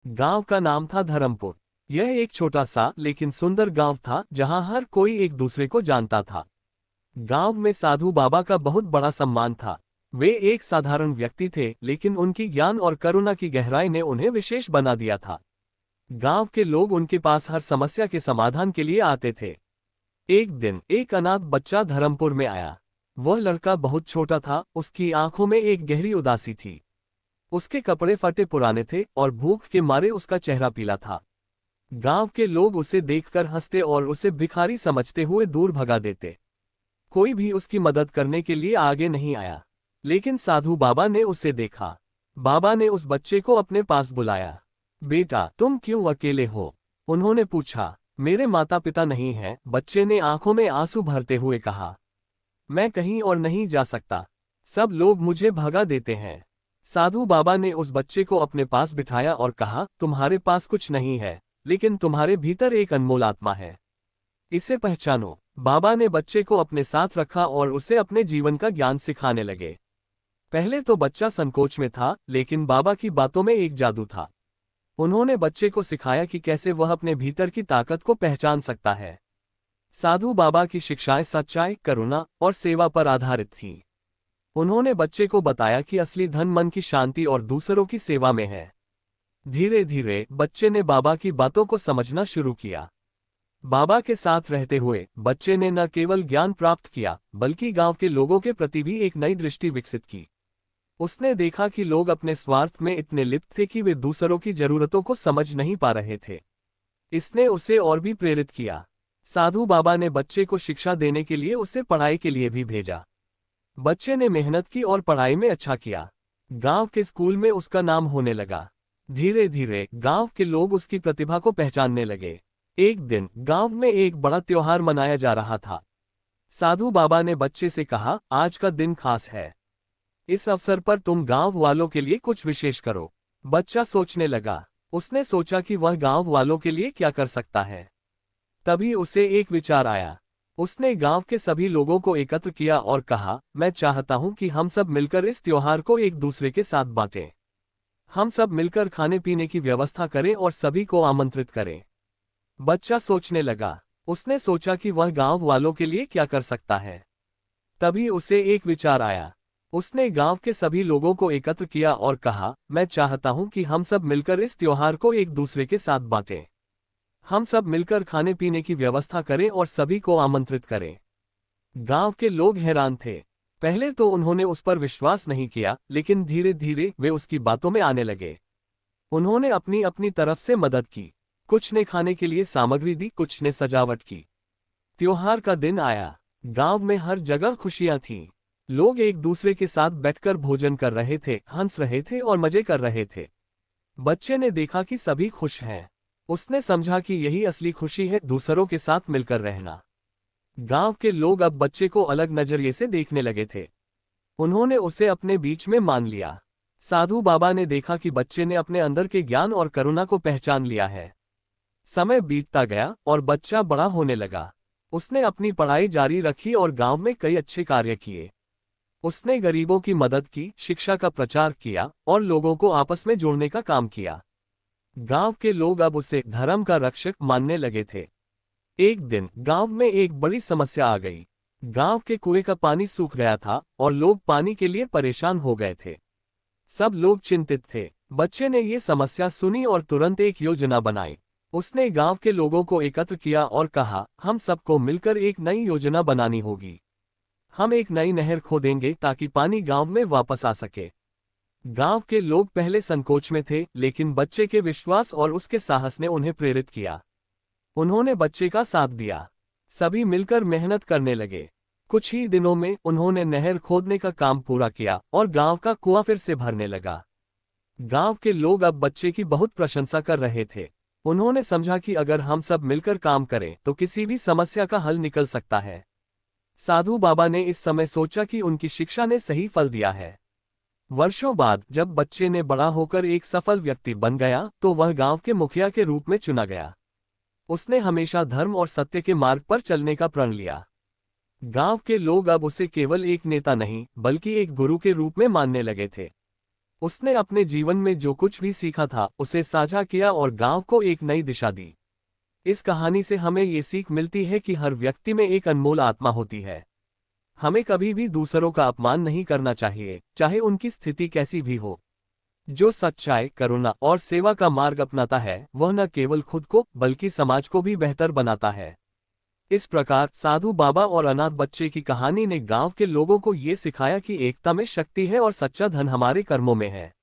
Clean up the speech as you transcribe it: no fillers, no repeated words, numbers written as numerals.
गांव का नाम था धर्मपुर। यह एक छोटा सा लेकिन सुंदर गांव था जहां हर कोई एक दूसरे को जानता था। गांव में साधु बाबा का बहुत बड़ा सम्मान था। वे एक साधारण व्यक्ति थे लेकिन उनकी ज्ञान और करुणा की गहराई ने उन्हें विशेष बना दिया था। गांव के लोग उनके पास हर समस्या के समाधान के लिए आते थे। एक दिन एक अनाथ बच्चा धर्मपुर में आया। वह लड़का बहुत छोटा था, उसकी आंखों में एक गहरी उदासी थी। उसके कपड़े फटे पुराने थे और भूख के मारे उसका चेहरा पीला था। गांव के लोग उसे देखकर हंसते और उसे भिखारी समझते हुए दूर भगा देते। कोई भी उसकी मदद करने के लिए आगे नहीं आया। लेकिन साधु बाबा ने उसे देखा। बाबा ने उस बच्चे को अपने पास बुलाया। बेटा, तुम क्यों अकेले हो? उन्होंने पूछा। मेरे माता पिता नहीं हैं, बच्चे ने आंखों में आंसू भरते हुए कहा। मैं कहीं और नहीं जा सकता, सब लोग मुझे भगा देते हैं। साधु बाबा ने उस बच्चे को अपने पास बिठाया और कहा, तुम्हारे पास कुछ नहीं है, लेकिन तुम्हारे भीतर एक अनमोल आत्मा है, इसे पहचानो। बाबा ने बच्चे को अपने साथ रखा और उसे अपने जीवन का ज्ञान सिखाने लगे। पहले तो बच्चा संकोच में था, लेकिन बाबा की बातों में एक जादू था। उन्होंने बच्चे को सिखाया कि कैसे वह अपने भीतर की ताकत को पहचान सकता है। साधु बाबा की शिक्षाएं सच्चाई, करुणा और सेवा पर आधारित थीं। उन्होंने बच्चे को बताया कि असली धन मन की शांति और दूसरों की सेवा में है। धीरे धीरे बच्चे ने बाबा की बातों को समझना शुरू किया। बाबा के साथ रहते हुए बच्चे ने न केवल ज्ञान प्राप्त किया, बल्कि गांव के लोगों के प्रति भी एक नई दृष्टि विकसित की। उसने देखा कि लोग अपने स्वार्थ में इतने लिप्त थे कि वे दूसरों की जरूरतों को समझ नहीं पा रहे थे। इसने उसे और भी प्रेरित किया। साधु बाबा ने बच्चे को शिक्षा देने के लिए उसे पढ़ाई के लिए भी भेजा। बच्चे ने मेहनत की और पढ़ाई में अच्छा किया। गांव के स्कूल में उसका नाम होने लगा। धीरे धीरे गांव के लोग उसकी प्रतिभा को पहचानने लगे। एक दिन गांव में एक बड़ा त्योहार मनाया जा रहा था। साधु बाबा ने बच्चे से कहा, आज का दिन खास है, इस अवसर पर तुम गांव वालों के लिए कुछ विशेष करो। बच्चा सोचने लगा। उसने सोचा कि वह गांव वालों के लिए क्या कर सकता है। तभी उसे एक विचार आया। उसने गांव के सभी लोगों को एकत्र किया और कहा, मैं चाहता हूं कि हम सब मिलकर इस त्योहार को एक दूसरे के साथ बांटें। हम सब मिलकर खाने पीने की व्यवस्था करें और सभी को आमंत्रित करें। बच्चा सोचने लगा। उसने सोचा कि वह गांव वालों के लिए क्या कर सकता है। तभी उसे एक विचार आया। उसने गांव के सभी लोगों को एकत्र किया और कहा, मैं चाहता हूं कि हम सब मिलकर इस त्योहार को एक दूसरे के साथ बांटें। हम सब मिलकर खाने पीने की व्यवस्था करें और सभी को आमंत्रित करें। गांव के लोग हैरान थे। पहले तो उन्होंने उस पर विश्वास नहीं किया, लेकिन धीरे धीरे वे उसकी बातों में आने लगे। उन्होंने अपनी अपनी तरफ से मदद की। कुछ ने खाने के लिए सामग्री दी, कुछ ने सजावट की। त्योहार का दिन आया। गांव में हर जगह खुशियां थीं। लोग एक दूसरे के साथ बैठकर भोजन कर रहे थे, हंस रहे थे और मजे कर रहे थे। बच्चे ने देखा कि सभी खुश हैं। उसने समझा कि यही असली खुशी है, दूसरों के साथ मिलकर रहना। गांव के लोग अब बच्चे को अलग नजरिए से देखने लगे थे। उन्होंने उसे अपने बीच में मान लिया। साधु बाबा ने देखा कि बच्चे ने अपने अंदर के ज्ञान और करुणा को पहचान लिया है। समय बीतता गया और बच्चा बड़ा होने लगा। उसने अपनी पढ़ाई जारी रखी और गांव में कई अच्छे कार्य किए। उसने गरीबों की मदद की, शिक्षा का प्रचार किया और लोगों को आपस में जोड़ने का काम किया। गांव के लोग अब उसे धर्म का रक्षक मानने लगे थे। एक दिन गांव में एक बड़ी समस्या आ गई। गांव के कुएं का पानी सूख गया था और लोग पानी के लिए परेशान हो गए थे। सब लोग चिंतित थे। बच्चे ने ये समस्या सुनी और तुरंत एक योजना बनाई। उसने गांव के लोगों को एकत्र किया और कहा, हम सबको मिलकर एक नई योजना बनानी होगी। हम एक नई नहर खोदेंगे ताकि पानी गांव में वापस आ सके। गांव के लोग पहले संकोच में थे, लेकिन बच्चे के विश्वास और उसके साहस ने उन्हें प्रेरित किया। उन्होंने बच्चे का साथ दिया। सभी मिलकर मेहनत करने लगे। कुछ ही दिनों में उन्होंने नहर खोदने का काम पूरा किया और गांव का कुआं फिर से भरने लगा। गांव के लोग अब बच्चे की बहुत प्रशंसा कर रहे थे। उन्होंने समझा कि अगर हम सब मिलकर काम करें तो किसी भी समस्या का हल निकल सकता है। साधु बाबा ने इस समय सोचा कि उनकी शिक्षा ने सही फल दिया है। वर्षों बाद जब बच्चे ने बड़ा होकर एक सफल व्यक्ति बन गया, तो वह गांव के मुखिया के रूप में चुना गया। उसने हमेशा धर्म और सत्य के मार्ग पर चलने का प्रण लिया। गांव के लोग अब उसे केवल एक नेता नहीं, बल्कि एक गुरु के रूप में मानने लगे थे। उसने अपने जीवन में जो कुछ भी सीखा था उसे साझा किया और गांव को एक नई दिशा दी। इस कहानी से हमें ये सीख मिलती है कि हर व्यक्ति में एक अनमोल आत्मा होती है। हमें कभी भी दूसरों का अपमान नहीं करना चाहिए, चाहे उनकी स्थिति कैसी भी हो। जो सच्चाई, करुणा और सेवा का मार्ग अपनाता है वह न केवल खुद को बल्कि समाज को भी बेहतर बनाता है। इस प्रकार साधु बाबा और अनाथ बच्चे की कहानी ने गांव के लोगों को ये सिखाया कि एकता में शक्ति है और सच्चा धन हमारे कर्मों में है।